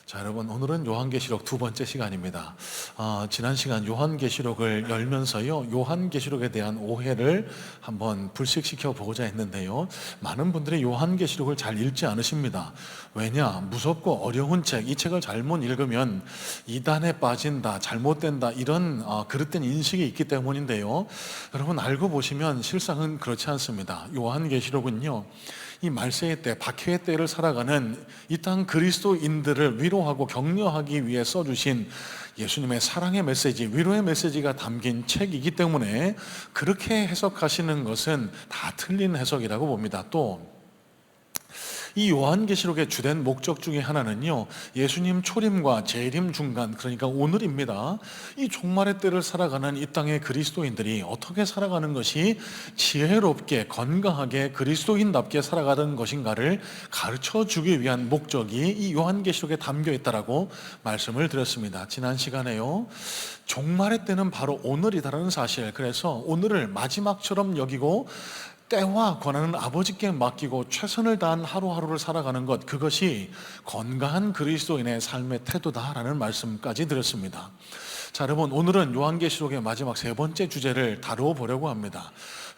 자, 여러분, 오늘은 요한계시록 두 번째 시간입니다. 지난 시간 요한계시록을 열면서요, 요한계시록에 대한 오해를 한번 불식시켜 보고자 했는데요, 많은 분들이 요한계시록을 잘 읽지 않으십니다. 왜냐? 무섭고 어려운 책, 이 책을 잘못 읽으면 이단에 빠진다, 잘못된다, 이런 그릇된 인식이 있기 때문인데요, 여러분 알고 보시면 실상은 그렇지 않습니다. 요한계시록은요, 이 말세의 때, 박해의 때를 살아가는 이 땅 그리스도인들을 위로하고 격려하기 위해 써주신 예수님의 사랑의 메시지, 위로의 메시지가 담긴 책이기 때문에 그렇게 해석하시는 것은 다 틀린 해석이라고 봅니다. 또 이 요한계시록의 주된 목적 중에 하나는요, 예수님 초림과 재림 중간, 그러니까 오늘입니다. 이 종말의 때를 살아가는 이 땅의 그리스도인들이 어떻게 살아가는 것이 지혜롭게 건강하게 그리스도인답게 살아가는 것인가를 가르쳐 주기 위한 목적이 이 요한계시록에 담겨 있다라고 말씀을 드렸습니다. 지난 시간에요, 종말의 때는 바로 오늘이다라는 사실, 그래서 오늘을 마지막처럼 여기고 때와 권한은 아버지께 맡기고 최선을 다한 하루하루를 살아가는 것, 그것이 건강한 그리스도인의 삶의 태도다라는 말씀까지 드렸습니다. 자, 여러분, 오늘은 요한계시록의 마지막 세 번째 주제를 다루어 보려고 합니다.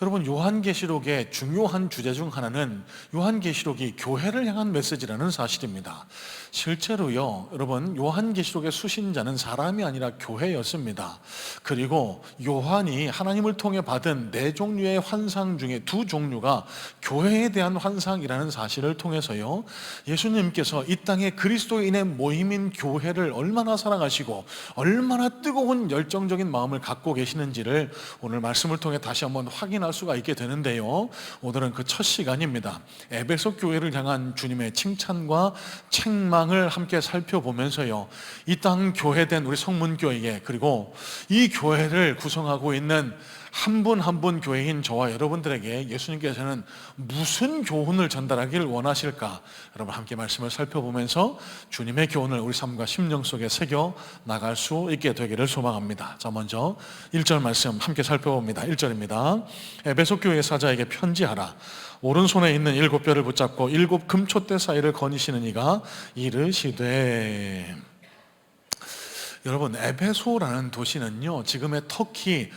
여러분, 요한계시록의 중요한 주제 중 하나는 요한계시록이 교회를 향한 메시지라는 사실입니다. 실제로요, 여러분, 요한계시록의 수신자는 사람이 아니라 교회였습니다. 그리고 요한이 하나님을 통해 받은 네 종류의 환상 중에 두 종류가 교회에 대한 환상이라는 사실을 통해서요, 예수님께서 이 땅에 그리스도인의 모임인 교회를 얼마나 사랑하시고 얼마나 뜨거운 열정적인 마음을 갖고 계시는지를 오늘 말씀을 통해 다시 한번 확인할 수가 있게 되는데요, 오늘은 그 첫 시간입니다. 에베소 교회를 향한 주님의 칭찬과 책망을 함께 살펴보면서요, 이 땅 교회된 우리 성문교회에, 그리고 이 교회를 구성하고 있는 한 분 한 분 교회인 저와 여러분들에게 예수님께서는 무슨 교훈을 전달하기를 원하실까, 여러분 함께 말씀을 살펴보면서 주님의 교훈을 우리 삶과 심령 속에 새겨 나갈 수 있게 되기를 소망합니다. 자, 먼저 1절 말씀 함께 살펴봅니다. 1절입니다. 에베소 교회 사자에게 편지하라. 오른손에 있는 7뼈를 붙잡고 7 금촛대 사이를 거니시는 이가 이르시되. 여러분, 에베소라는 도시는요, 지금의 터키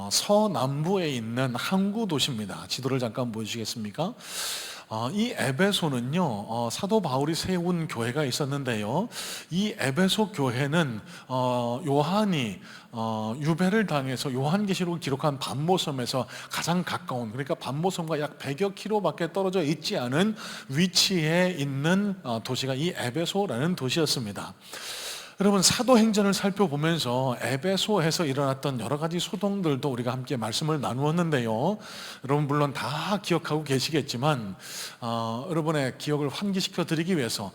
서남부에 있는 항구 도시입니다. 지도를 잠깐 보여주시겠습니까? 이 에베소는요, 사도 바울이 세운 교회가 있었는데요, 이 에베소 교회는 요한이 유배를 당해서 요한계시록을 기록한 반모섬에서 가장 가까운, 그러니까 반모섬과 약 100여 킬로밖에 떨어져 있지 않은 위치에 있는 도시가 이 에베소라는 도시였습니다. 여러분, 사도행전을 살펴보면서 에베소에서 일어났던 여러 가지 소동들도 우리가 함께 말씀을 나누었는데요, 여러분 물론 다 기억하고 계시겠지만 여러분의 기억을 환기시켜 드리기 위해서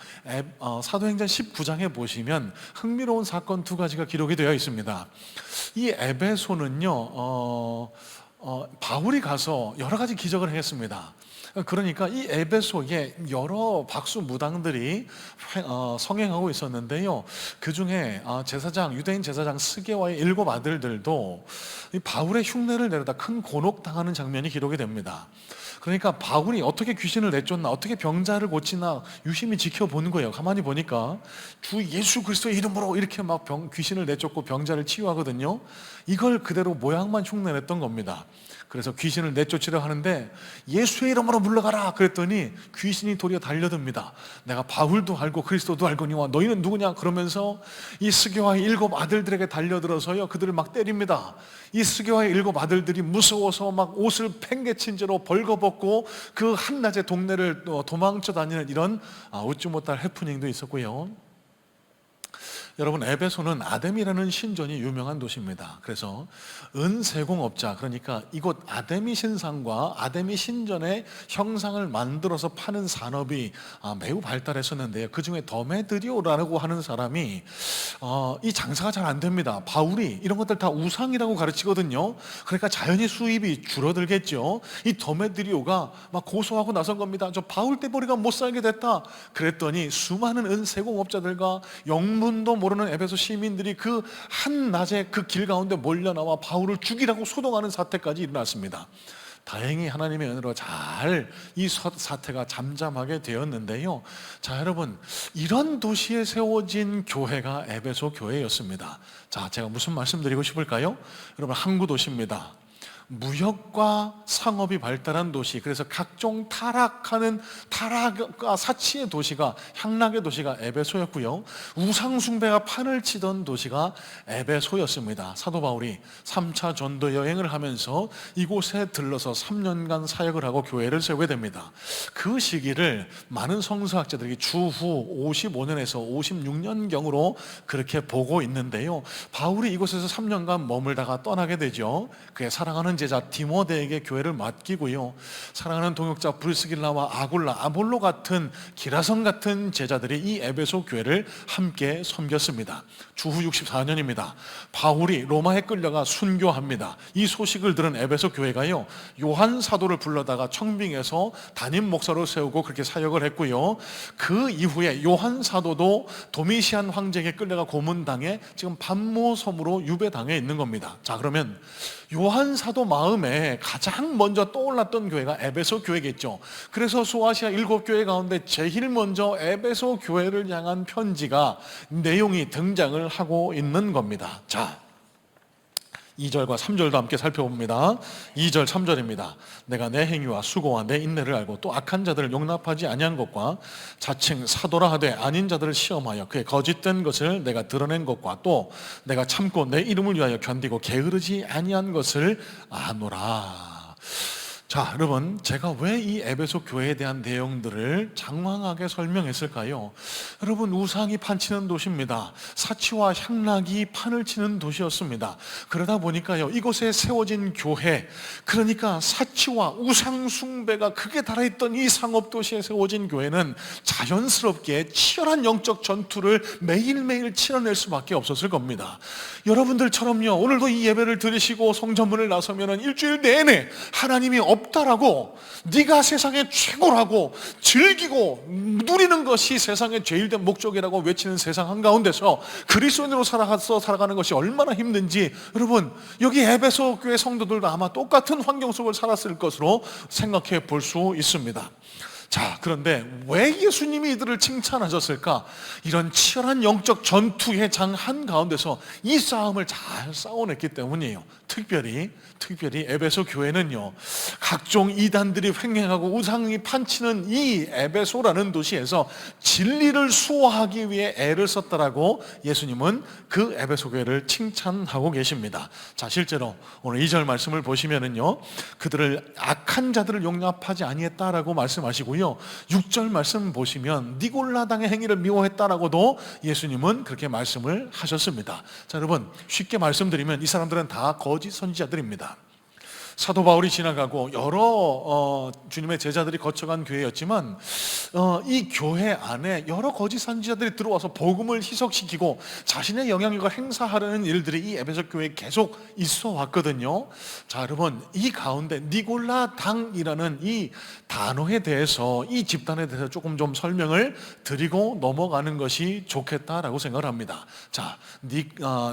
사도행전 19장에 보시면 흥미로운 사건 두 가지가 기록이 되어 있습니다. 이 에베소는요, 바울이 가서 여러 가지 기적을 했습니다. 그러니까 이 에베소에 여러 박수 무당들이 성행하고 있었는데요, 그 중에 제사장, 유대인 제사장 스게와의 7 아들들도 이 바울의 흉내를 내려다 큰 곤혹당하는 장면이 기록이 됩니다. 그러니까 바울이 어떻게 귀신을 내쫓나, 어떻게 병자를 고치나 유심히 지켜보는 거예요. 가만히 보니까 주 예수 그리스도의 이름으로 이렇게 막 귀신을 내쫓고 병자를 치유하거든요. 이걸 그대로 모양만 흉내냈던 겁니다. 그래서 귀신을 내쫓으려 하는데 예수의 이름으로 물러가라 그랬더니 귀신이 도리어 달려듭니다. 내가 바울도 알고 그리스도도 알거니와 너희는 누구냐 그러면서 이 스게와의 7 아들들에게 달려들어서요, 그들을 막 때립니다. 이 스게와의 7 아들들이 무서워서 막 옷을 팽개친 채로 벌거벗고 그 한낮에 동네를 도망쳐 다니는 이런 웃지 못할 해프닝도 있었고요. 여러분, 에베소는 아뎀이라는 신전이 유명한 도시입니다. 그래서 은세공업자, 그러니까 이곳 아데미 신상과 아데미 신전의 형상을 만들어서 파는 산업이 매우 발달했었는데요, 그 중에 더메드리오라고 하는 사람이 이 장사가 잘 안 됩니다. 바울이 이런 것들 다 우상이라고 가르치거든요. 그러니까 자연히 수입이 줄어들겠죠. 이 더메드리오가 막 고소하고 나선 겁니다. 저 바울 때문에 우리가 못 살게 됐다. 그랬더니 수많은 은세공업자들과 영문도 모르는 에베소 시민들이 그 한낮에 그 길 가운데 몰려나와 바울을 죽이라고 소동하는 사태까지 일어났습니다. 다행히 하나님의 은혜로 잘 이 사태가 잠잠하게 되었는데요. 자, 여러분, 이런 도시에 세워진 교회가 에베소 교회였습니다. 자, 제가 무슨 말씀드리고 싶을까요? 여러분, 항구 도시입니다. 무역과 상업이 발달한 도시, 그래서 각종 타락과 사치의 도시가, 향락의 도시가 에베소였고요. 우상 숭배가 판을 치던 도시가 에베소였습니다. 사도 바울이 3차 전도 여행을 하면서 이곳에 들러서 3년간 사역을 하고 교회를 세우게 됩니다. 그 시기를 많은 성서학자들이 주후 55년에서 56년경으로 그렇게 보고 있는데요. 바울이 이곳에서 3년간 머물다가 떠나게 되죠. 그의 사랑하는 제자 디모데에게 교회를 맡기고요. 사랑하는 동역자 브리스길라와 아굴라, 아볼로 같은, 기라성 같은 제자들이 이 에베소 교회를 함께 섬겼습니다. 주후 64년입니다. 바울이 로마에 끌려가 순교합니다. 이 소식을 들은 에베소 교회가요, 요한 사도를 불러다가 청빙해서 담임 목사로 세우고 그렇게 사역을 했고요. 그 이후에 요한 사도도 도미시안 황제에게 끌려가 고문당해 지금 반모섬으로 유배당해 있는 겁니다. 자, 그러면 요한 사도 마음에 가장 먼저 떠올랐던 교회가 에베소 교회겠죠. 그래서 소아시아 7교회 가운데 제일 먼저 에베소 교회를 향한 편지가, 내용이 등장을 하고 있는 겁니다. 자, 2절과 3절도 함께 살펴봅니다. 2절 3절입니다. 내가 내 행위와 수고와 내 인내를 알고 또 악한 자들을 용납하지 아니한 것과 자칭 사도라 하되 아닌 자들을 시험하여 그의 거짓된 것을 내가 드러낸 것과 또 내가 참고 내 이름을 위하여 견디고 게으르지 아니한 것을 아노라. 자, 여러분, 제가 왜 이 에베소 교회에 대한 내용들을 장황하게 설명했을까요? 여러분, 우상이 판치는 도시입니다. 사치와 향락이 판을 치는 도시였습니다. 그러다 보니까요, 이곳에 세워진 교회, 그러니까 사치와 우상 숭배가 극에 달해있던 이 상업도시에 세워진 교회는 자연스럽게 치열한 영적 전투를 매일매일 치러낼 수밖에 없었을 겁니다. 여러분들처럼요, 오늘도 이 예배를 들으시고 성전문을 나서면 일주일 내내 하나님이 없다라고, 네가 세상의 최고라고 즐기고 누리는 것이 세상의 제일된 목적이라고 외치는 세상 한가운데서 그리스도인으로 살아가는 것이 얼마나 힘든지, 여러분, 여기 에베소 교회 성도들도 아마 똑같은 환경 속을 살았을 것으로 생각해 볼 수 있습니다. 자, 그런데 왜 예수님이 이들을 칭찬하셨을까? 이런 치열한 영적 전투의 장 한가운데서 이 싸움을 잘 싸워냈기 때문이에요. 특별히 에베소 교회는요, 각종 이단들이 횡행하고 우상이 판치는 이 에베소라는 도시에서 진리를 수호하기 위해 애를 썼다라고 예수님은 그 에베소 교회를 칭찬하고 계십니다. 자, 실제로 오늘 2절 말씀을 보시면은요, 그들을 악한 자들을 용납하지 아니했다라고 말씀하시고요, 6절 말씀 보시면 니골라당의 행위를 미워했다라고도 예수님은 그렇게 말씀을 하셨습니다. 자, 여러분, 쉽게 말씀드리면 이 사람들은 다 거짓 선지자들입니다. 사도 바울이 지나가고 여러 주님의 제자들이 거쳐간 교회였지만 이 교회 안에 여러 거짓 선지자들이 들어와서 복음을 희석시키고 자신의 영향력을 행사하려는 일들이 이 에베소 교회에 계속 있어 왔거든요. 자, 여러분, 이 가운데 니골라당이라는 이 단어에 대해서, 이 집단에 대해서 조금 좀 설명을 드리고 넘어가는 것이 좋겠다라고 생각을 합니다. 자,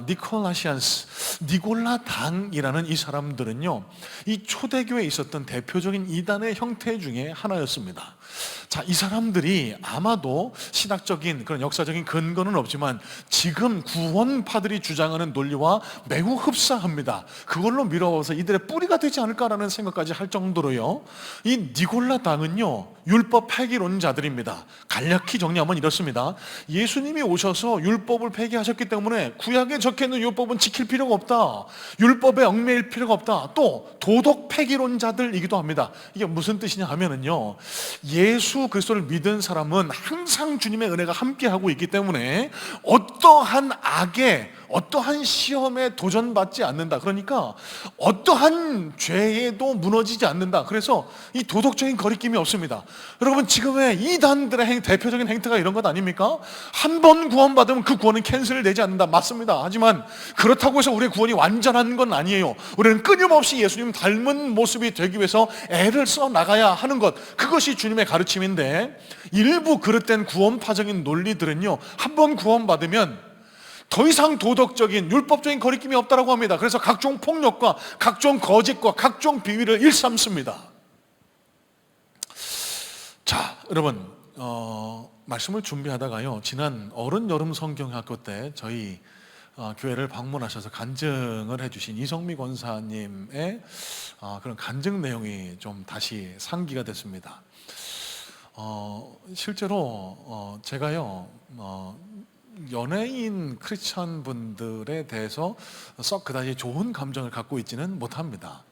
니콜라시안스, 니골라당이라는 이 사람들은요, 이 초대교회에 있었던 대표적인 이단의 형태 중에 하나였습니다. 자, 이 사람들이 아마도 신학적인 그런 역사적인 근거는 없지만 지금 구원파들이 주장하는 논리와 매우 흡사합니다. 그걸로 밀어와서 이들의 뿌리가 되지 않을까라는 생각까지 할 정도로요, 이 니골라당은요, 율법 폐기론자들입니다. 간략히 정리하면 이렇습니다. 예수님이 오셔서 율법을 폐기하셨기 때문에 구약에 적혀있는 율법은 지킬 필요가 없다, 율법에 얽매일 필요가 없다, 또 도덕 폐기론자들이기도 합니다. 이게 무슨 뜻이냐 하면은요, 예수 그리스도를 믿은 사람은 항상 주님의 은혜가 함께하고 있기 때문에 어떠한 악에, 어떠한 시험에 도전받지 않는다. 그러니까 어떠한 죄에도 무너지지 않는다. 그래서 이 도덕적인 거리낌이 없습니다. 여러분, 지금의 이단들의 대표적인 행태가 이런 것 아닙니까? 한 번 구원받으면 그 구원은 캔슬되지 않는다. 맞습니다. 하지만 그렇다고 해서 우리의 구원이 완전한 건 아니에요. 우리는 끊임없이 예수님 닮은 모습이 되기 위해서 애를 써 나가야 하는 것, 그것이 주님의 가르침인데, 일부 그릇된 구원파적인 논리들은요, 한 번 구원받으면 더 이상 도덕적인 율법적인 거리낌이 없다라고 합니다. 그래서 각종 폭력과 각종 거짓과 각종 비위를 일삼습니다. 자, 여러분, 말씀을 준비하다가요, 지난 어른 여름 성경학교 때 저희 교회를 방문하셔서 간증을 해주신 이성미 권사님의 그런 간증 내용이 좀 다시 상기가 됐습니다. 실제로 제가요, 연예인 크리스찬 분들에 대해서 썩 그다지 좋은 감정을 갖고 있지는 못합니다.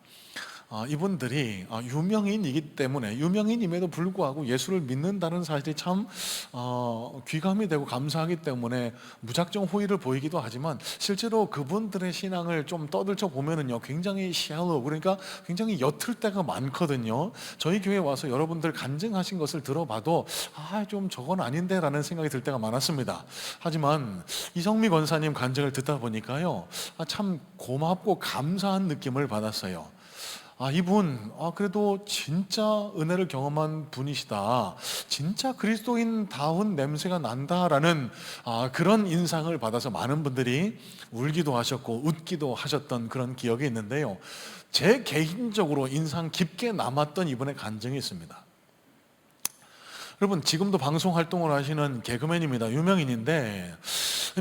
이분들이 유명인이기 때문에, 유명인임에도 불구하고 예수를 믿는다는 사실이 참 귀감이 되고 감사하기 때문에 무작정 호의를 보이기도 하지만, 실제로 그분들의 신앙을 좀 떠들쳐 보면은요, 굉장히 shallow, 그러니까 굉장히 옅을 때가 많거든요. 저희 교회에 와서 여러분들 간증하신 것을 들어봐도 좀 저건 아닌데 라는 생각이 들 때가 많았습니다. 하지만 이성미 권사님 간증을 듣다 보니까요, 참 고맙고 감사한 느낌을 받았어요. 이분 그래도 진짜 은혜를 경험한 분이시다, 진짜 그리스도인다운 냄새가 난다라는 그런 인상을 받아서 많은 분들이 울기도 하셨고 웃기도 하셨던 그런 기억이 있는데요, 제 개인적으로 인상 깊게 남았던 이분의 간증이 있습니다. 여러분, 지금도 방송 활동을 하시는 개그맨입니다. 유명인인데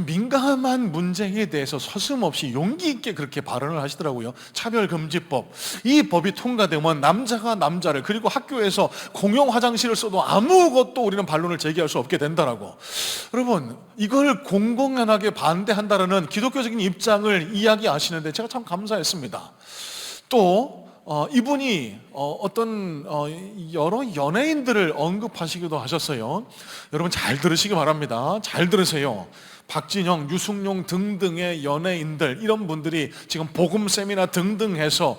민감한 문제에 대해서 서슴없이 용기 있게 그렇게 발언을 하시더라고요. 차별금지법, 이 법이 통과되면 남자가 남자를, 그리고 학교에서 공용 화장실을 써도 아무것도 우리는 반론을 제기할 수 없게 된다라고. 여러분, 이걸 공공연하게 반대한다라는 기독교적인 입장을 이야기하시는데 제가 참 감사했습니다. 또 이분이 어떤 여러 연예인들을 언급하시기도 하셨어요. 여러분 잘 들으시기 바랍니다. 잘 들으세요. 박진영, 유승용 등등의 연예인들, 이런 분들이 지금 복음 세미나 등등 해서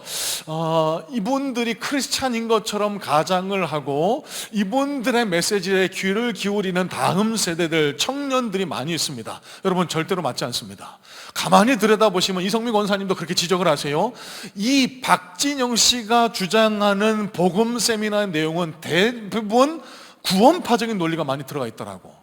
이분들이 크리스찬인 것처럼 가장을 하고 이분들의 메시지에 귀를 기울이는 다음 세대들, 청년들이 많이 있습니다. 여러분, 절대로 맞지 않습니다. 가만히 들여다보시면 이성미 권사님도 그렇게 지적을 하세요. 이 박진영 씨가 주장하는 복음 세미나의 내용은 대부분 구원파적인 논리가 많이 들어가 있더라고.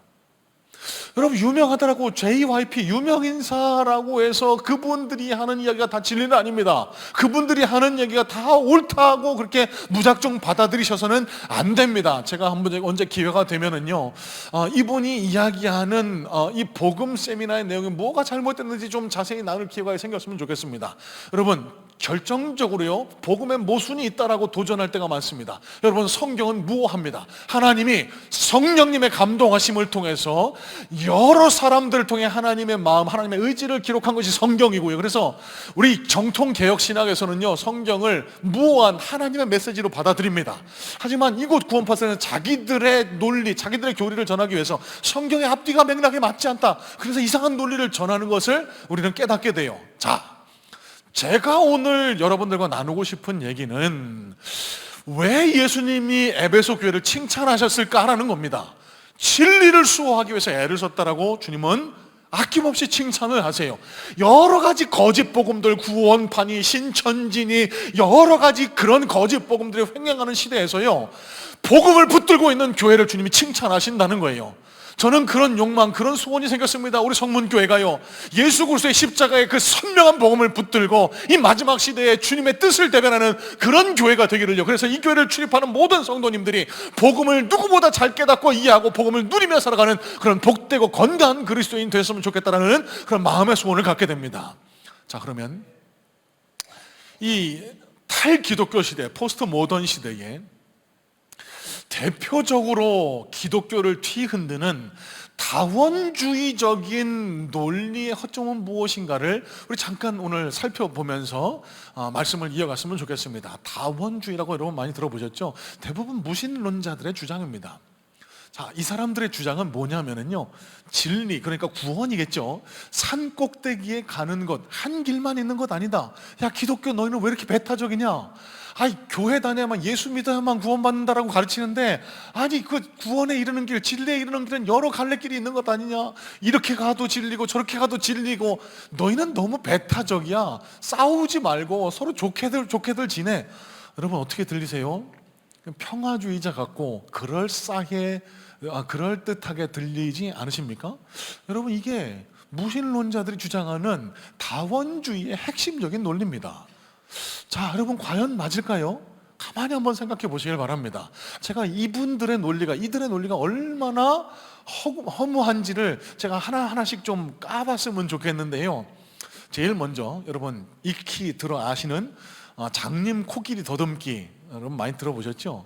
여러분, 유명하더라고. JYP 유명인사라고 해서 그분들이 하는 이야기가 다 진리는 아닙니다. 그분들이 하는 얘기가 다 옳다고 그렇게 무작정 받아들이셔서는 안 됩니다. 제가 한번 언제 기회가 되면은요, 이분이 이야기하는 이 복음 세미나의 내용이 뭐가 잘못됐는지 좀 자세히 나눌 기회가 생겼으면 좋겠습니다. 여러분, 결정적으로요, 복음에 모순이 있다라고 도전할 때가 많습니다. 여러분, 성경은 무오합니다. 하나님이 성령님의 감동하심을 통해서 여러 사람들을 통해 하나님의 마음, 하나님의 의지를 기록한 것이 성경이고요. 그래서 우리 정통 개혁 신학에서는요, 성경을 무오한 하나님의 메시지로 받아들입니다. 하지만 이곳 구원파에서는 자기들의 논리, 자기들의 교리를 전하기 위해서 성경의 앞뒤가 맥락에 맞지 않다, 그래서 이상한 논리를 전하는 것을 우리는 깨닫게 돼요. 자, 제가 오늘 여러분들과 나누고 싶은 얘기는 왜 예수님이 에베소 교회를 칭찬하셨을까라는 겁니다. 진리를 수호하기 위해서 애를 썼다라고 주님은 아낌없이 칭찬을 하세요. 여러 가지 거짓 복음들, 구원파니 신천지니 여러 가지 그런 거짓 복음들이 횡행하는 시대에서요, 복음을 붙들고 있는 교회를 주님이 칭찬하신다는 거예요. 저는 그런 욕망, 그런 소원이 생겼습니다. 우리 성문교회가요, 예수 그리스도의 십자가의 그 선명한 복음을 붙들고 이 마지막 시대에 주님의 뜻을 대변하는 그런 교회가 되기를요. 그래서 이 교회를 출입하는 모든 성도님들이 복음을 누구보다 잘 깨닫고 이해하고 복음을 누리며 살아가는 그런 복되고 건강한 그리스도인 됐으면 좋겠다라는 그런 마음의 소원을 갖게 됩니다. 자, 그러면 이 탈기독교 시대, 포스트 모던 시대에 대표적으로 기독교를 뒤흔드는 다원주의적인 논리의 허점은 무엇인가를 우리 잠깐 오늘 살펴보면서 말씀을 이어갔으면 좋겠습니다. 다원주의라고 여러분 많이 들어보셨죠? 대부분 무신론자들의 주장입니다. 자, 이 사람들의 주장은 뭐냐면요, 진리, 그러니까 구원이겠죠. 산 꼭대기에 가는 것, 한 길만 있는 것 아니다. 야, 기독교 너희는 왜 이렇게 배타적이냐? 교회 다녀야만, 예수 믿어야만 구원받는다라고 가르치는데, 아니 그 구원에 이르는 길, 진리에 이르는 길은 여러 갈래길이 있는 것 아니냐? 이렇게 가도 진리고 저렇게 가도 진리고, 너희는 너무 배타적이야. 싸우지 말고 서로 좋게들 지내. 여러분, 어떻게 들리세요? 평화주의자 같고 그럴듯하게 들리지 않으십니까? 여러분, 이게 무신론자들이 주장하는 다원주의의 핵심적인 논리입니다. 자, 여러분 과연 맞을까요? 가만히 한번 생각해 보시길 바랍니다. 제가 이들의 논리가 얼마나 허무한지를 제가 하나하나씩 좀 까봤으면 좋겠는데요. 제일 먼저 여러분 익히 들어 아시는 장님 코끼리 더듬기, 여러분 많이 들어보셨죠?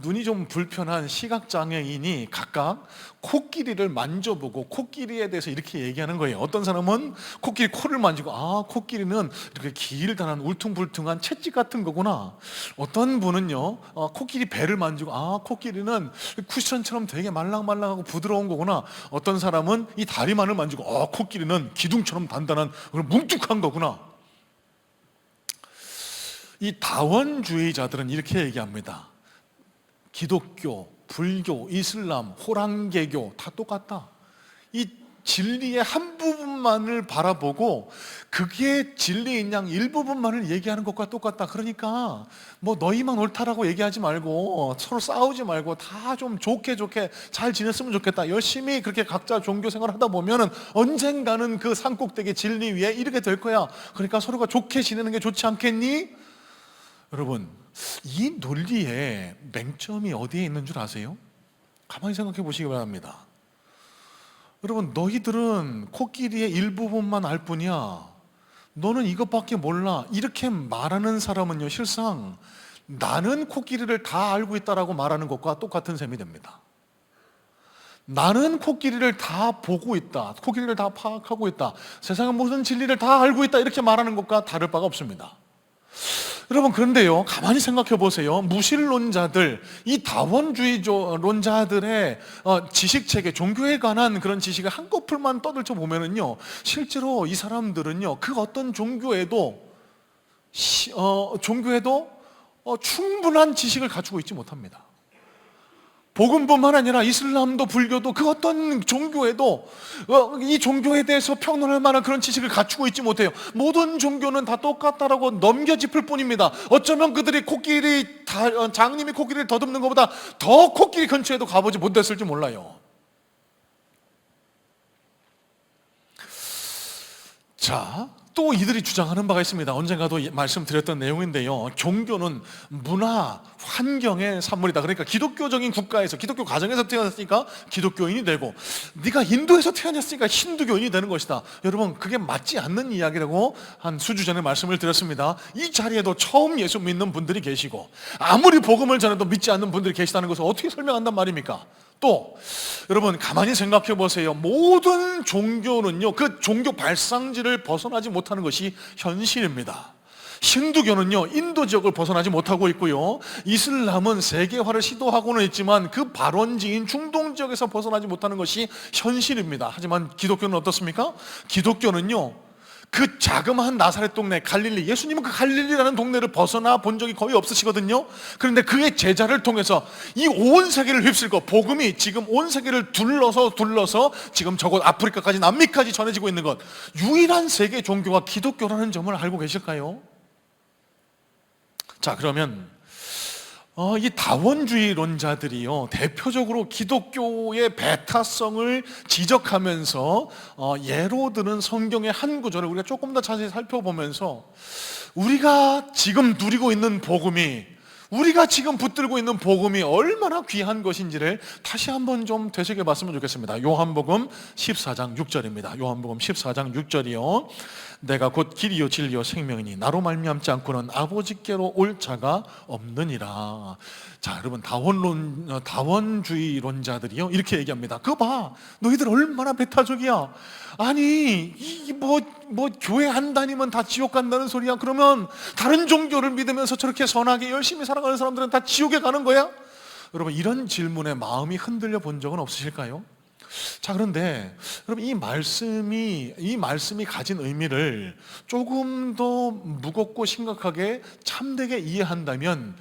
눈이 좀 불편한 시각장애인이 각각 코끼리를 만져보고 코끼리에 대해서 이렇게 얘기하는 거예요. 어떤 사람은 코끼리 코를 만지고 코끼리는 이렇게 길다란 울퉁불퉁한 채찍 같은 거구나. 어떤 분은요 코끼리 배를 만지고 코끼리는 쿠션처럼 되게 말랑말랑하고 부드러운 거구나. 어떤 사람은 이 다리만을 만지고 코끼리는 기둥처럼 단단한 뭉툭한 거구나. 이 다원주의자들은 이렇게 얘기합니다. 기독교, 불교, 이슬람, 호랑개교 다 똑같다. 이 진리의 한 부분만을 바라보고 그게 진리인 양 일부분만을 얘기하는 것과 똑같다. 그러니까 뭐 너희만 옳다라고 얘기하지 말고 서로 싸우지 말고 다 좀 좋게 잘 지냈으면 좋겠다. 열심히 그렇게 각자 종교 생활을 하다 보면은 언젠가는 그 산꼭대기 진리 위에 이르게 될 거야. 그러니까 서로가 좋게 지내는 게 좋지 않겠니? 여러분, 이 논리의 맹점이 어디에 있는 줄 아세요? 가만히 생각해 보시기 바랍니다. 여러분, 너희들은 코끼리의 일부분만 알 뿐이야. 너는 이것밖에 몰라. 이렇게 말하는 사람은요, 실상 나는 코끼리를 다 알고 있다라고 말하는 것과 똑같은 셈이 됩니다. 나는 코끼리를 다 보고 있다. 코끼리를 다 파악하고 있다. 세상의 모든 진리를 다 알고 있다. 이렇게 말하는 것과 다를 바가 없습니다. 여러분, 그런데요, 가만히 생각해 보세요. 무신론자들, 이 다원주의론자들의 지식체계, 종교에 관한 그런 지식을 한꺼풀만 떠들쳐 보면은요, 실제로 이 사람들은요, 그 어떤 종교에도 충분한 지식을 갖추고 있지 못합니다. 복음뿐만 아니라 이슬람도 불교도 그 어떤 종교에도 이 종교에 대해서 평론할 만한 그런 지식을 갖추고 있지 못해요. 모든 종교는 다 똑같다라고 넘겨짚을 뿐입니다. 어쩌면 그들이 장님이 코끼리를 더듬는 것보다 더 코끼리 근처에도 가보지 못했을지 몰라요. 자, 또 이들이 주장하는 바가 있습니다. 언젠가도 말씀드렸던 내용인데요, 종교는 문화, 환경의 산물이다. 그러니까 기독교적인 국가에서, 기독교 가정에서 태어났으니까 기독교인이 되고, 네가 인도에서 태어났으니까 힌두교인이 되는 것이다. 여러분, 그게 맞지 않는 이야기라고 한 수주 전에 말씀을 드렸습니다. 이 자리에도 처음 예수 믿는 분들이 계시고, 아무리 복음을 전해도 믿지 않는 분들이 계시다는 것을 어떻게 설명한단 말입니까? 또 여러분, 가만히 생각해 보세요. 모든 종교는요, 그 종교 발상지를 벗어나지 못하는 것이 현실입니다. 힌두교는요, 인도 지역을 벗어나지 못하고 있고요, 이슬람은 세계화를 시도하고는 있지만 그 발원지인 중동 지역에서 벗어나지 못하는 것이 현실입니다. 하지만 기독교는 어떻습니까? 기독교는요, 그 자그마한 나사렛 동네 갈릴리, 예수님은 그 갈릴리라는 동네를 벗어나 본 적이 거의 없으시거든요. 그런데 그의 제자를 통해서 이 온 세계를 휩쓸고 복음이 지금 온 세계를 둘러서 지금 적어도 아프리카까지 남미까지 전해지고 있는 것, 유일한 세계 종교가 기독교라는 점을 알고 계실까요? 자, 그러면 이 다원주의론자들이요, 대표적으로 기독교의 배타성을 지적하면서 예로 드는 성경의 한 구절을 우리가 조금 더 자세히 살펴보면서 우리가 지금 누리고 있는 복음이, 우리가 지금 붙들고 있는 복음이 얼마나 귀한 것인지를 다시 한번 좀 되새겨봤으면 좋겠습니다. 요한복음 14장 6절입니다. 요한복음 14장 6절이요. 내가 곧 길이요 진리요 생명이니 나로 말미암지 않고는 아버지께로 올 자가 없느니라. 자, 여러분, 다원주의론자들이요, 이렇게 얘기합니다. 그거 봐, 너희들 얼마나 배타적이야. 아니, 뭐 교회 안 다니면 다 지옥 간다는 소리야. 그러면 다른 종교를 믿으면서 저렇게 선하게 열심히 살아가는 사람들은 다 지옥에 가는 거야? 여러분, 이런 질문에 마음이 흔들려 본 적은 없으실까요? 자, 그런데 여러분, 이 말씀이 가진 의미를 조금 더 무겁고 심각하게 참되게 이해한다면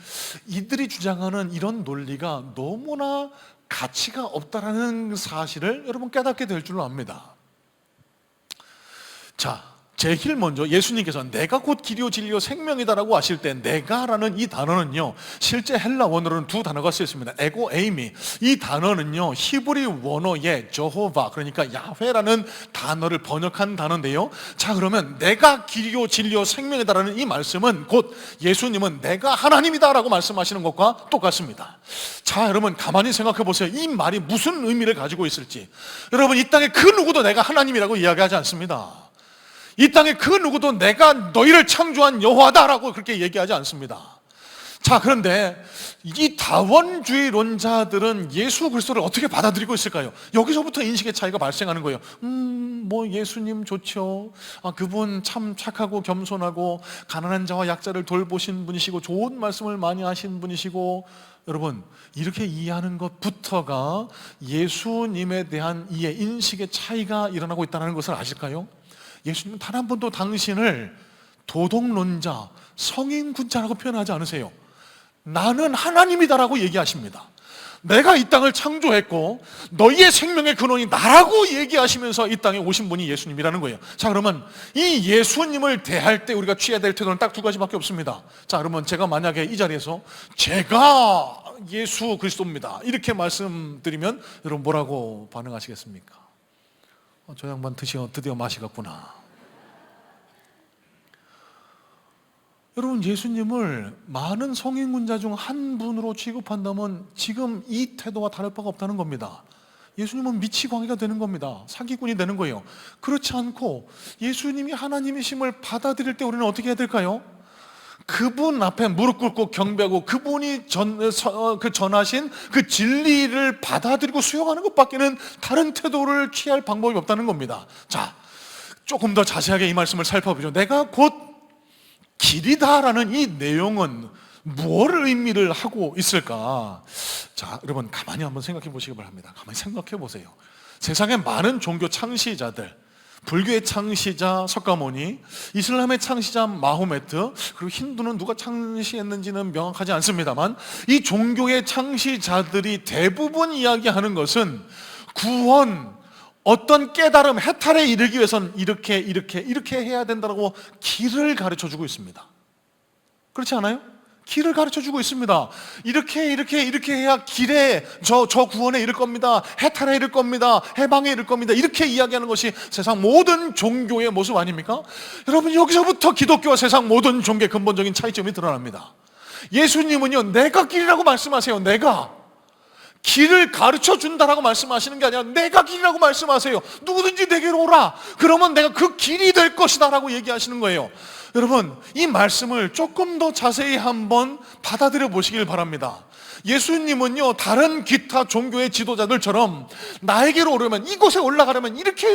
이들이 주장하는 이런 논리가 너무나 가치가 없다라는 사실을 여러분 깨닫게 될 줄로 압니다. 자, 제일 먼저 예수님께서 내가 곧 길이요 진리요 생명이다라고 하실 때 내가라는 이 단어는요, 실제 헬라 원어로는 두 단어가 쓰여 있습니다. 에고 에이미. 이 단어는요, 히브리 원어의 저호바, 그러니까 야훼라는 단어를 번역한 단어인데요. 자, 그러면 내가 길이요 진리요 생명이다라는 이 말씀은 곧 예수님은 내가 하나님이다라고 말씀하시는 것과 똑같습니다. 자, 여러분 가만히 생각해 보세요. 이 말이 무슨 의미를 가지고 있을지. 여러분, 이 땅에 그 누구도 내가 하나님이라고 이야기하지 않습니다. 이 땅에 그 누구도 내가 너희를 창조한 여호와다라고 그렇게 얘기하지 않습니다. 자, 그런데 이 다원주의론자들은 예수 그리스도를 어떻게 받아들이고 있을까요? 여기서부터 인식의 차이가 발생하는 거예요. 뭐 예수님 좋죠. 그분 참 착하고 겸손하고 가난한 자와 약자를 돌보신 분이시고 좋은 말씀을 많이 하신 분이시고. 여러분, 이렇게 이해하는 것부터가 예수님에 대한 이해, 인식의 차이가 일어나고 있다는 것을 아실까요? 예수님은 단 한 번도 당신을 도덕론자, 성인군자라고 표현하지 않으세요. 나는 하나님이다라고 얘기하십니다. 내가 이 땅을 창조했고 너희의 생명의 근원이 나라고 얘기하시면서 이 땅에 오신 분이 예수님이라는 거예요. 자, 그러면 이 예수님을 대할 때 우리가 취해야 될 태도는 딱 두 가지밖에 없습니다. 자, 그러면 제가 만약에 이 자리에서 제가 예수 그리스도입니다 이렇게 말씀드리면 여러분 뭐라고 반응하시겠습니까? 저 양반 드디어 맛이 갔구나. 여러분, 예수님을 많은 성인군자 중 한 분으로 취급한다면 지금 이 태도와 다를 바가 없다는 겁니다. 예수님은 미치광이가 되는 겁니다. 사기꾼이 되는 거예요. 그렇지 않고 예수님이 하나님이심을 받아들일 때 우리는 어떻게 해야 될까요? 그분 앞에 무릎 꿇고 경배하고 그분이 전하신 그 진리를 받아들이고 수용하는 것밖에는 다른 태도를 취할 방법이 없다는 겁니다. 자, 조금 더 자세하게 이 말씀을 살펴보죠. 내가 곧 길이다라는 이 내용은 무엇을 의미를 하고 있을까? 자, 여러분 가만히 한번 생각해 보시기 바랍니다. 가만히 생각해 보세요. 세상에 많은 종교 창시자들, 불교의 창시자 석가모니, 이슬람의 창시자 마호메트, 그리고 힌두는 누가 창시했는지는 명확하지 않습니다만 이 종교의 창시자들이 대부분 이야기하는 것은 구원, 어떤 깨달음, 해탈에 이르기 위해서는 이렇게 해야 된다고 길을 가르쳐주고 있습니다. 그렇지 않아요? 길을 가르쳐주고 있습니다. 이렇게 해야 길에 저 구원에 이를 겁니다. 해탈에 이를 겁니다. 해방에 이를 겁니다. 이렇게 이야기하는 것이 세상 모든 종교의 모습 아닙니까? 여러분, 여기서부터 기독교와 세상 모든 종교의 근본적인 차이점이 드러납니다. 예수님은요, 내가 길이라고 말씀하세요. 내가 길을 가르쳐 준다라고 말씀하시는 게 아니라 내가 길이라고 말씀하세요. 누구든지 내게로 오라. 그러면 내가 그 길이 될 것이다 라고 얘기하시는 거예요. 여러분, 이 말씀을 조금 더 자세히 한번 받아들여 보시길 바랍니다. 예수님은요, 다른 기타 종교의 지도자들처럼 나에게로 오려면, 이곳에 올라가려면 이렇게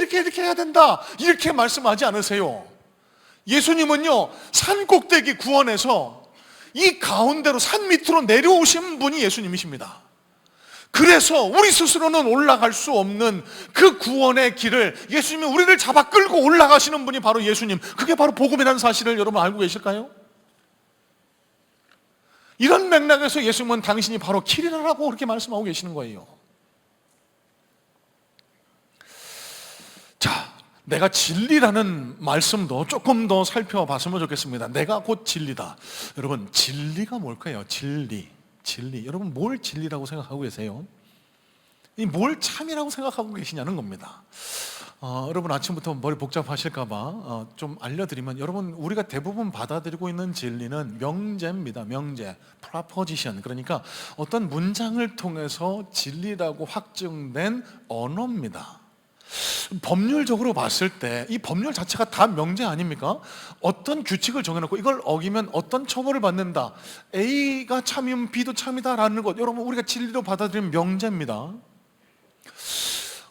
해야 된다 이렇게 말씀하지 않으세요. 예수님은요, 산 꼭대기 구원에서 이 가운데로 산 밑으로 내려오신 분이 예수님이십니다. 그래서 우리 스스로는 올라갈 수 없는 그 구원의 길을 예수님이 우리를 잡아 끌고 올라가시는 분이 바로 예수님. 그게 바로 복음이라는 사실을 여러분 알고 계실까요? 이런 맥락에서 예수님은 당신이 바로 길이라고 그렇게 말씀하고 계시는 거예요. 자, 내가 진리라는 말씀도 조금 더 살펴봤으면 좋겠습니다. 내가 곧 진리다. 여러분, 진리가 뭘까요? 진리. 여러분, 뭘 진리라고 생각하고 계세요? 뭘 참이라고 생각하고 계시냐는 겁니다. 여러분, 아침부터 머리 복잡하실까봐 좀 알려드리면, 여러분, 우리가 대부분 받아들이고 있는 진리는 명제입니다. 명제, proposition. 그러니까 어떤 문장을 통해서 진리라고 확증된 언어입니다. 법률적으로 봤을 때 이 법률 자체가 다 명제 아닙니까? 어떤 규칙을 정해놓고 이걸 어기면 어떤 처벌을 받는다, A가 참이면 B도 참이다라는 것, 여러분, 우리가 진리로 받아들이는 명제입니다.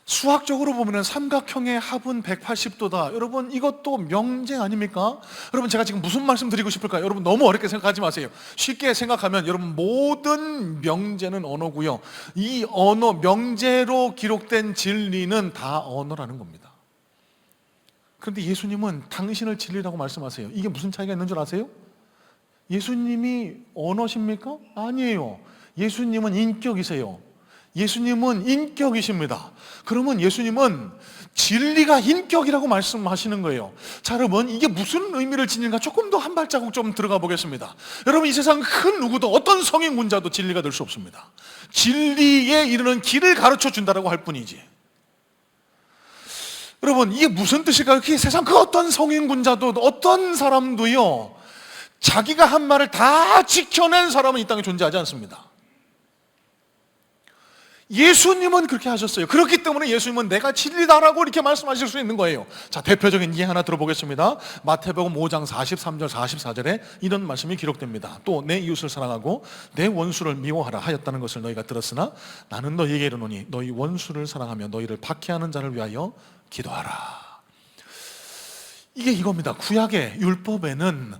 수학적으로 보면 삼각형의 합은 180도다. 여러분, 이것도 명제 아닙니까? 여러분, 제가 지금 무슨 말씀 드리고 싶을까요? 여러분, 너무 어렵게 생각하지 마세요. 쉽게 생각하면 여러분, 모든 명제는 언어고요, 이 언어, 명제로 기록된 진리는 다 언어라는 겁니다. 그런데 예수님은 당신을 진리라고 말씀하세요. 이게 무슨 차이가 있는 줄 아세요? 예수님이 언어십니까? 아니에요. 예수님은 인격이세요. 예수님은 인격이십니다. 그러면 예수님은 진리가 인격이라고 말씀하시는 거예요. 자, 여러분, 이게 무슨 의미를 지니는가 조금 더 한 발자국 좀 들어가 보겠습니다. 여러분, 이 세상 큰 누구도, 어떤 성인군자도 진리가 될 수 없습니다. 진리에 이르는 길을 가르쳐 준다라고 할 뿐이지. 여러분, 이게 무슨 뜻일까요? 그 세상 그 어떤 성인군자도, 어떤 사람도요, 자기가 한 말을 다 지켜낸 사람은 이 땅에 존재하지 않습니다. 예수님은 그렇게 하셨어요. 그렇기 때문에 예수님은 내가 진리다라고 이렇게 말씀하실 수 있는 거예요. 자, 대표적인 예 하나 들어보겠습니다. 마태복음 5장 43절 44절에 이런 말씀이 기록됩니다. 또 내 이웃을 사랑하고 내 원수를 미워하라 하였다는 것을 너희가 들었으나 나는 너희에게 이르노니 너희 원수를 사랑하며 너희를 박해하는 자를 위하여 기도하라. 이게 이겁니다. 구약의 율법에는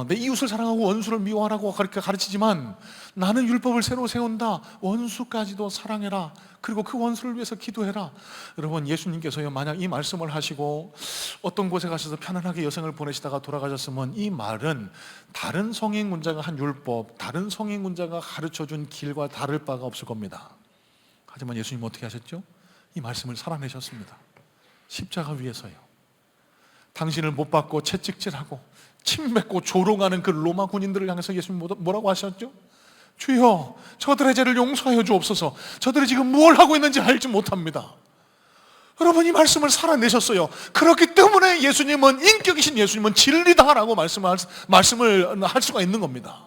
내 이웃을 사랑하고 원수를 미워하라고 그렇게 가르치지만 나는 율법을 새로 세운다. 원수까지도 사랑해라. 그리고 그 원수를 위해서 기도해라. 여러분, 예수님께서요, 만약 이 말씀을 하시고 어떤 곳에 가셔서 편안하게 여생을 보내시다가 돌아가셨으면 이 말은 다른 성인군자가 한 율법, 다른 성인군자가 가르쳐준 길과 다를 바가 없을 겁니다. 하지만 예수님은 어떻게 하셨죠? 이 말씀을 살아내셨습니다. 십자가 위에서요. 당신을 못 받고 채찍질하고 침 뱉고 조롱하는 그 로마 군인들을 향해서 예수님 뭐라고 하셨죠? 주여, 저들의 죄를 용서하여 주옵소서. 저들이 지금 뭘 하고 있는지 알지 못합니다. 여러분, 이 말씀을 살아내셨어요. 그렇기 때문에 예수님은, 인격이신 예수님은 진리다라고 말씀을 할 수가 있는 겁니다.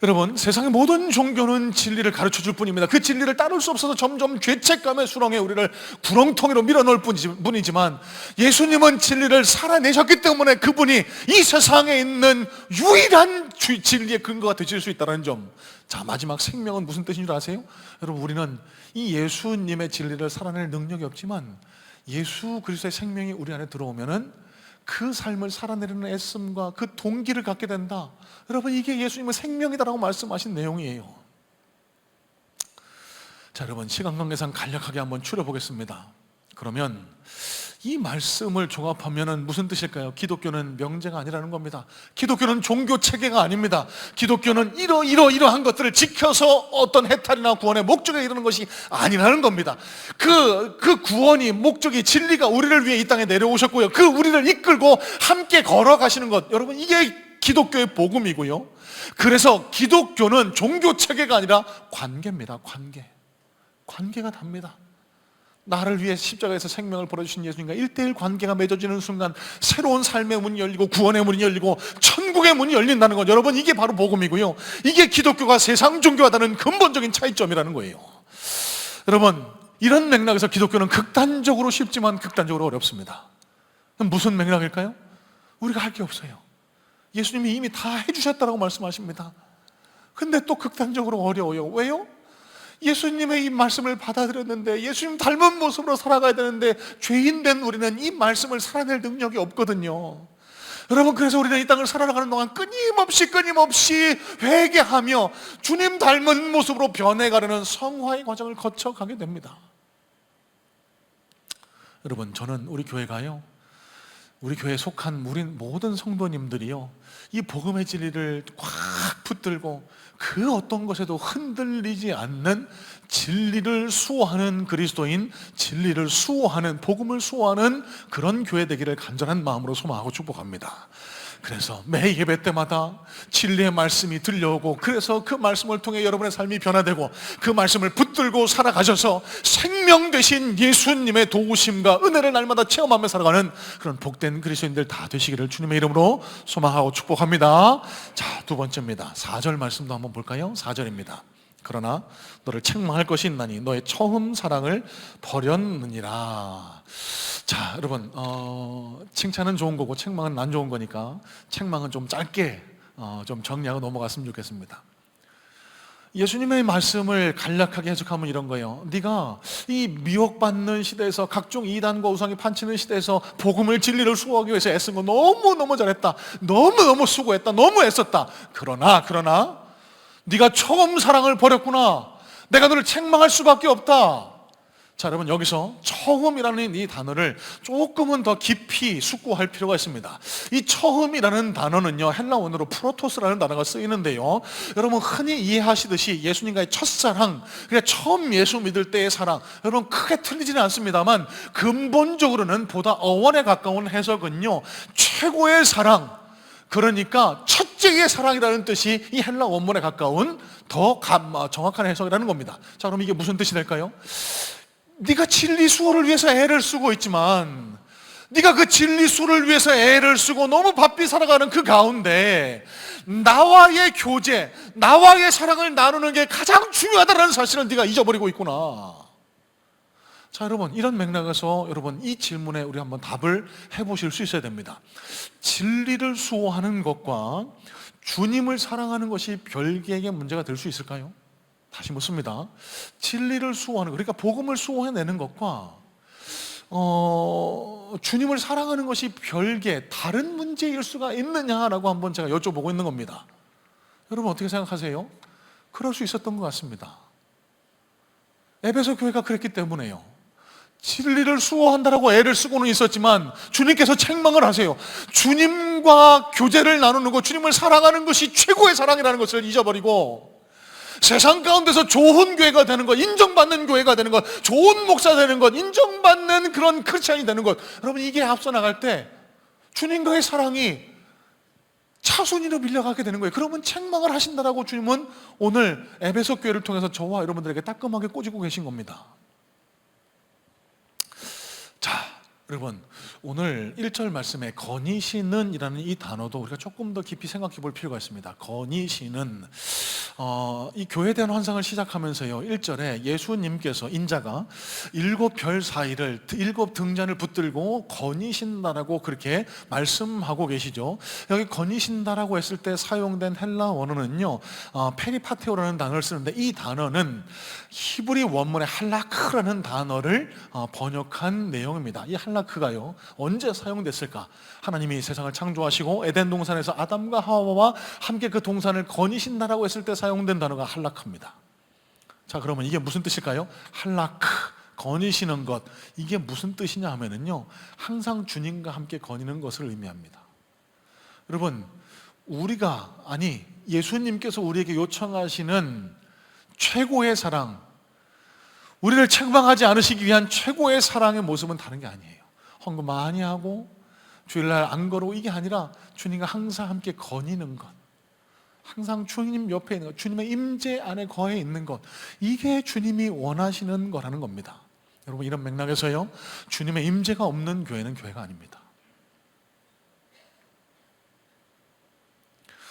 여러분, 세상의 모든 종교는 진리를 가르쳐줄 뿐입니다. 그 진리를 따를 수 없어서 점점 죄책감의 수렁에 우리를 구렁텅이로 밀어넣을 뿐이지만 예수님은 진리를 살아내셨기 때문에 그분이 이 세상에 있는 유일한 진리의 근거가 되실 수 있다는 점. 자, 마지막 생명은 무슨 뜻인 줄 아세요? 여러분, 우리는 이 예수님의 진리를 살아낼 능력이 없지만 예수 그리스도의 생명이 우리 안에 들어오면은 그 삶을 살아내려는 애씀과 그 동기를 갖게 된다. 여러분, 이게 예수님의 생명이다라고 말씀하신 내용이에요. 자, 여러분, 시간 관계상 간략하게 한번 추려보겠습니다. 그러면 이 말씀을 종합하면은 무슨 뜻일까요? 기독교는 명제가 아니라는 겁니다. 기독교는 종교 체계가 아닙니다. 기독교는 이러한 것들을 지켜서 어떤 해탈이나 구원의 목적에 이르는 것이 아니라는 겁니다. 그 구원이, 목적이, 진리가 우리를 위해 이 땅에 내려오셨고요. 그 우리를 이끌고 함께 걸어가시는 것. 여러분, 이게 기독교의 복음이고요. 그래서 기독교는 종교 체계가 아니라 관계입니다. 관계가 답니다. 나를 위해 십자가에서 생명을 버려주신 예수님과 1:1 관계가 맺어지는 순간 새로운 삶의 문이 열리고 구원의 문이 열리고 천국의 문이 열린다는 것. 여러분, 이게 바로 복음이고요. 이게 기독교가 세상 종교와 다른 근본적인 차이점이라는 거예요. 여러분, 이런 맥락에서 기독교는 극단적으로 쉽지만 극단적으로 어렵습니다. 그럼 무슨 맥락일까요? 우리가 할 게 없어요. 예수님이 이미 다 해주셨다라고 말씀하십니다. 근데 또 극단적으로 어려워요. 왜요? 예수님의 이 말씀을 받아들였는데 예수님 닮은 모습으로 살아가야 되는데 죄인된 우리는 이 말씀을 살아낼 능력이 없거든요. 여러분, 그래서 우리는 이 땅을 살아가는 동안 끊임없이 회개하며 주님 닮은 모습으로 변해가려는 성화의 과정을 거쳐가게 됩니다. 여러분, 저는 우리 교회가요, 우리 교회에 속한 우리 모든 성도님들이요, 이 복음의 진리를 꽉 붙들고 그 어떤 것에도 흔들리지 않는 진리를 수호하는 그리스도인, 진리를 수호하는, 복음을 수호하는 그런 교회 되기를 간절한 마음으로 소망하고 축복합니다. 그래서 매 예배 때마다 진리의 말씀이 들려오고, 그래서 그 말씀을 통해 여러분의 삶이 변화되고 그 말씀을 붙들고 살아가셔서 생명 되신 예수님의 도우심과 은혜를 날마다 체험하며 살아가는 그런 복된 그리스도인들 다 되시기를 주님의 이름으로 소망하고 축복합니다. 자, 두 번째입니다. 4절 말씀도 한번 볼까요? 4절입니다. 그러나 너를 책망할 것이 있나니 너의 처음 사랑을 버렸느니라. 자, 여러분, 칭찬은 좋은 거고 책망은 안 좋은 거니까 책망은 좀 짧게 좀 정리하고 넘어갔으면 좋겠습니다. 예수님의 말씀을 간략하게 해석하면 이런 거예요. 네가 이 미혹받는 시대에서, 각종 이단과 우상이 판치는 시대에서 복음을, 진리를 수호하기 위해서 애쓴 거 너무 잘했다. 너무 수고했다. 너무 애썼다. 그러나 네가 처음 사랑을 버렸구나. 내가 너를 책망할 수밖에 없다. 자, 여러분, 여기서 처음이라는 이 단어를 조금은 더 깊이 숙고할 필요가 있습니다. 이 처음이라는 단어는요, 헬라 원어로 프로토스라는 단어가 쓰이는데요, 여러분 흔히 이해하시듯이 예수님과의 첫사랑, 그러니까 처음 예수 믿을 때의 사랑, 여러분 크게 틀리지는 않습니다만 근본적으로는 보다 어원에 가까운 해석은요, 최고의 사랑, 그러니까 첫째의 사랑이라는 뜻이 이 헬라 원문에 가까운 더 정확한 해석이라는 겁니다. 자, 그럼 이게 무슨 뜻이 될까요? 네가 진리수호를 위해서 애를 쓰고 있지만, 네가 그 진리수호를 위해서 애를 쓰고 너무 바삐 살아가는 그 가운데 나와의 교제, 나와의 사랑을 나누는 게 가장 중요하다는 사실을 네가 잊어버리고 있구나. 자, 여러분, 이런 맥락에서 여러분 이 질문에 우리 한번 답을 해보실 수 있어야 됩니다. 진리를 수호하는 것과 주님을 사랑하는 것이 별개의 문제가 될 수 있을까요? 다시 묻습니다. 진리를 수호하는 것, 그러니까 복음을 수호해내는 것과 주님을 사랑하는 것이 별개, 다른 문제일 수가 있느냐라고 한번 제가 여쭤보고 있는 겁니다. 여러분 어떻게 생각하세요? 그럴 수 있었던 것 같습니다. 에베소 교회가 그랬기 때문에요. 진리를 수호한다라고 애를 쓰고는 있었지만 주님께서 책망을 하세요. 주님과 교제를 나누는 것, 주님을 사랑하는 것이 최고의 사랑이라는 것을 잊어버리고 세상 가운데서 좋은 교회가 되는 것, 인정받는 교회가 되는 것, 좋은 목사 되는 것, 인정받는 그런 크리스찬이 되는 것, 여러분 이게 앞서 나갈 때 주님과의 사랑이 차순위로 밀려가게 되는 거예요. 그러면 책망을 하신다라고 주님은 오늘 에베소 교회를 통해서 저와 여러분들에게 따끔하게 꼬지고 계신 겁니다. 자, 여러분 오늘 1절 말씀에 거니시는 이라는 이 단어도 우리가 조금 더 깊이 생각해 볼 필요가 있습니다. 거니시는, 이 교회에 대한 환상을 시작하면서요, 1절에 예수님께서 인자가 7별 사이를 7등잔을 붙들고 거니신다라고 그렇게 말씀하고 계시죠. 여기 거니신다라고 했을 때 사용된 헬라 원어는요, 페리파테오라는 단어를 쓰는데, 이 단어는 히브리 원문의 할라크라는 단어를 번역한 내용입니다. 이 할라크가요 언제 사용됐을까? 하나님이 세상을 창조하시고 에덴 동산에서 아담과 하와와 함께 그 동산을 거니신다라고 했을 때 사용된 단어가 할라크입니다. 자, 그러면 이게 무슨 뜻일까요? 할라크, 거니시는 것, 이게 무슨 뜻이냐 하면은요, 항상 주님과 함께 거니는 것을 의미합니다. 여러분, 예수님께서 우리에게 요청하시는 최고의 사랑, 우리를 책망하지 않으시기 위한 최고의 사랑의 모습은 다른 게 아니에요. 헌금 많이 하고 주일날 안 걸어오고 이게 아니라 주님과 항상 함께 거니는 것, 항상 주님 옆에 있는 것, 주님의 임재 안에 거해 있는 것, 이게 주님이 원하시는 거라는 겁니다. 여러분 이런 맥락에서요, 주님의 임재가 없는 교회는 교회가 아닙니다.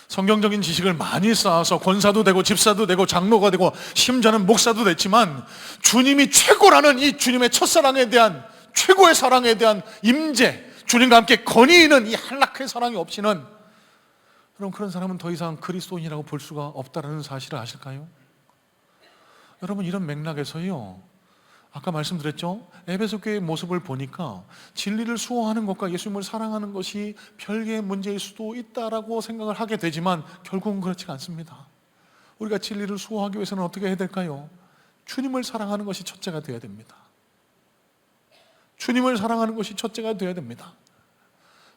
성경적인 지식을 많이 쌓아서 권사도 되고 집사도 되고 장로가 되고 심지어는 목사도 됐지만 주님이 최고라는 이 주님의 첫사랑에 대한, 최고의 사랑에 대한 임재, 주님과 함께 거니는 이 한락의 사랑이 없이는, 여러분 그런 사람은 더 이상 그리스도인이라고 볼 수가 없다는 사실을 아실까요? 여러분 이런 맥락에서요, 아까 말씀드렸죠? 에베소 교회의 모습을 보니까 진리를 수호하는 것과 예수님을 사랑하는 것이 별개의 문제일 수도 있다라고 생각을 하게 되지만 결국은 그렇지 않습니다. 우리가 진리를 수호하기 위해서는 어떻게 해야 될까요? 주님을 사랑하는 것이 첫째가 되어야 됩니다. 주님을 사랑하는 것이 첫째가 되어야 됩니다.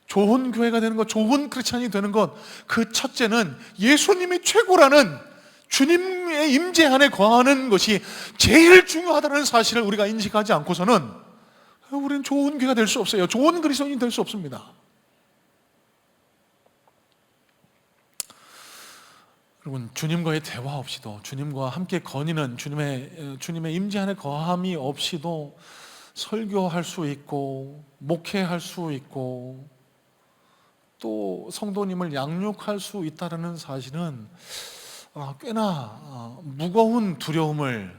좋은 교회가 되는 것, 좋은 크리스찬이 되는 것, 그 첫째는 예수님이 최고라는 주님의 임재 안에 거하는 것이 제일 중요하다는 사실을 우리가 인식하지 않고서는 우리는 좋은 교회가 될 수 없어요. 좋은 그리스도인이 될 수 없습니다. 여러분 주님과의 대화 없이도, 주님과 함께 거니는 주님의 임재 안에 거함이 없이도 설교할 수 있고 목회할 수 있고 또 성도님을 양육할 수 있다는 사실은 꽤나 무거운 두려움을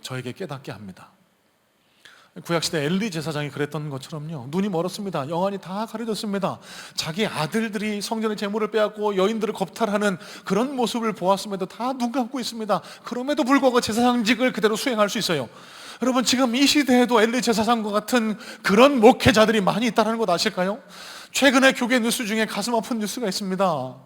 저에게 깨닫게 합니다. 구약시대 엘리 제사장이 그랬던 것처럼요, 눈이 멀었습니다. 영안이 다 가려졌습니다. 자기 아들들이 성전의 재물을 빼앗고 여인들을 겁탈하는 그런 모습을 보았음에도 다 눈 감고 있습니다. 그럼에도 불구하고 제사장직을 그대로 수행할 수 있어요. 여러분 지금 이 시대에도 엘리 제사장과 같은 그런 목회자들이 많이 있다는 것 아실까요? 최근에 교계 뉴스 중에 가슴 아픈 뉴스가 있습니다.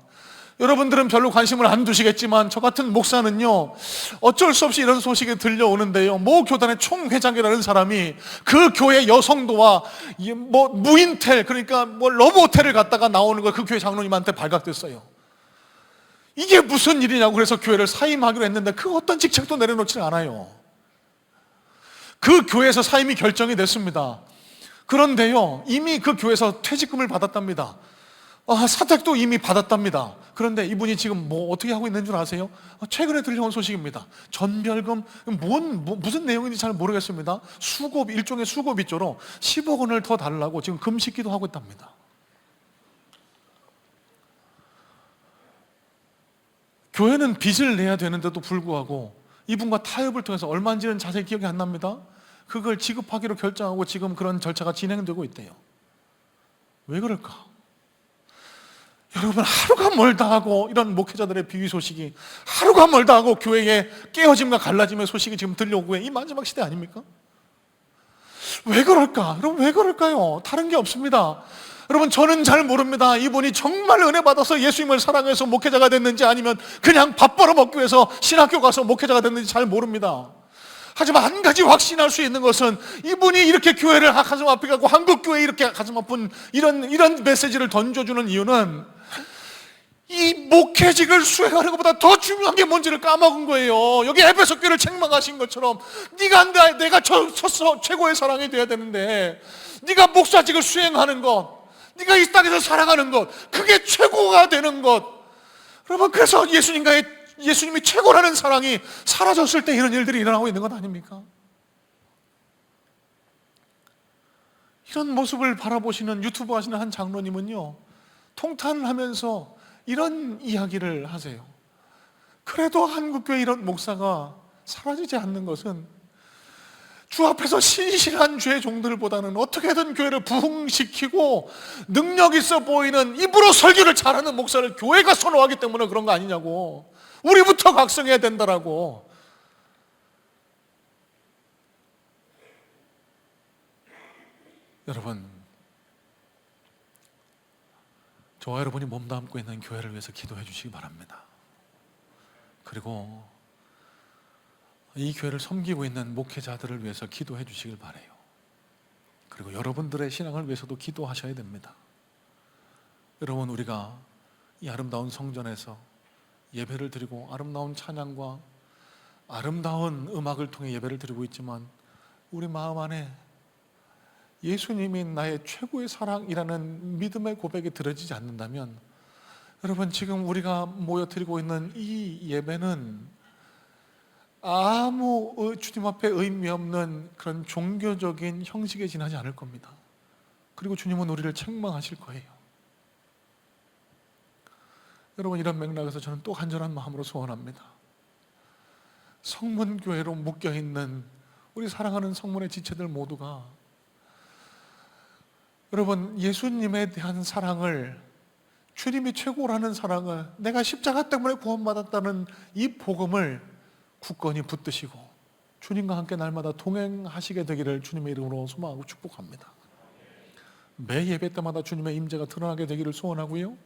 여러분들은 별로 관심을 안 두시겠지만 저 같은 목사는요, 어쩔 수 없이 이런 소식이 들려오는데요, 모 교단의 총회장이라는 사람이 그 교회 여성도와 뭐 무인텔, 그러니까 뭐 러브호텔을 갔다가 나오는 거 그 교회 장로님한테 발각됐어요. 이게 무슨 일이냐고 그래서 교회를 사임하기로 했는데 그 어떤 직책도 내려놓지는 않아요. 그 교회에서 사임이 결정이 됐습니다. 그런데요, 이미 그 교회에서 퇴직금을 받았답니다. 사택도 이미 받았답니다. 그런데 이분이 지금 뭐 어떻게 하고 있는 줄 아세요? 최근에 들려온 소식입니다. 전별금, 무슨 내용인지 잘 모르겠습니다. 수고비, 일종의 수고비조로 10억 원을 더 달라고 지금 금식기도 하고 있답니다. 교회는 빚을 내야 되는데도 불구하고 이분과 타협을 통해서 얼마인지는 자세히 기억이 안 납니다. 그걸 지급하기로 결정하고 지금 그런 절차가 진행되고 있대요. 왜 그럴까? 여러분, 하루가 멀다 하고 이런 목회자들의 비위 소식이, 하루가 멀다 하고 교회의 깨어짐과 갈라짐의 소식이 지금 들려오고 이 마지막 시대 아닙니까? 왜 그럴까? 여러분, 왜 그럴까요? 다른 게 없습니다. 여러분, 저는 잘 모릅니다. 이분이 정말 은혜 받아서 예수님을 사랑해서 목회자가 됐는지 아니면 그냥 밥 벌어먹기 위해서 신학교 가서 목회자가 됐는지 잘 모릅니다. 하지만 한 가지 확신할 수 있는 것은 이분이 이렇게 교회를 가슴 아프게 하고 한국교회에 이렇게 가슴 아픈 이런 메시지를 던져주는 이유는 이 목회직을 수행하는 것보다 더 중요한 게 뭔지를 까먹은 거예요. 여기 에베소 교회를 책망하신 것처럼 내가 최고의 사랑이 돼야 되는데 네가 목사직을 수행하는 것, 네가 이 땅에서 살아가는 것, 그게 최고가 되는 것. 여러분, 그래서 예수님이 최고라는 사랑이 사라졌을 때 이런 일들이 일어나고 있는 것 아닙니까? 이런 모습을 바라보시는 유튜브 하시는 한 장로님은요, 통탄을 하면서 이런 이야기를 하세요. 그래도 한국교회 이런 목사가 사라지지 않는 것은 주 앞에서 신실한 주의 종들보다는 어떻게든 교회를 부흥시키고 능력 있어 보이는 입으로 설교를 잘하는 목사를 교회가 선호하기 때문에 그런 거 아니냐고. 우리부터 각성해야 된다라고. 여러분, 저와 여러분이 몸담고 있는 교회를 위해서 기도해 주시기 바랍니다. 그리고 이 교회를 섬기고 있는 목회자들을 위해서 기도해 주시길 바라요. 그리고 여러분들의 신앙을 위해서도 기도하셔야 됩니다. 여러분, 우리가 이 아름다운 성전에서 예배를 드리고 아름다운 찬양과 아름다운 음악을 통해 예배를 드리고 있지만 우리 마음 안에 예수님이 나의 최고의 사랑이라는 믿음의 고백이 들어지지 않는다면, 여러분, 지금 우리가 모여 드리고 있는 이 예배는 아무 주님 앞에 의미 없는 그런 종교적인 형식에 지나지 않을 겁니다. 그리고 주님은 우리를 책망하실 거예요. 여러분, 이런 맥락에서 저는 또 간절한 마음으로 소원합니다. 성문교회로 묶여있는 우리 사랑하는 성문의 지체들 모두가 여러분, 예수님에 대한 사랑을, 주님이 최고라는 사랑을, 내가 십자가 때문에 구원받았다는 이 복음을 굳건히 붙드시고 주님과 함께 날마다 동행하시게 되기를 주님의 이름으로 소망하고 축복합니다. 매 예배 때마다 주님의 임재가 드러나게 되기를 소원하고요,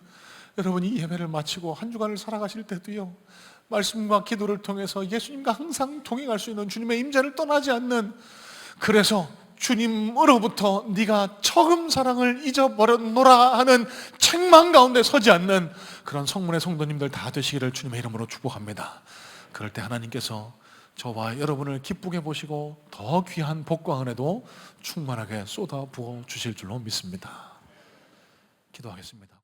여러분, 이 예배를 마치고 한 주간을 살아가실 때도요, 말씀과 기도를 통해서 예수님과 항상 동행할 수 있는 주님의 임재를 떠나지 않는, 그래서 주님으로부터 네가 처음 사랑을 잊어버렸노라 하는 책망 가운데 서지 않는 그런 성문의 성도님들 다 되시기를 주님의 이름으로 축복합니다. 그럴 때 하나님께서 저와 여러분을 기쁘게 보시고 더 귀한 복과 은혜도 충만하게 쏟아 부어 주실 줄로 믿습니다. 기도하겠습니다.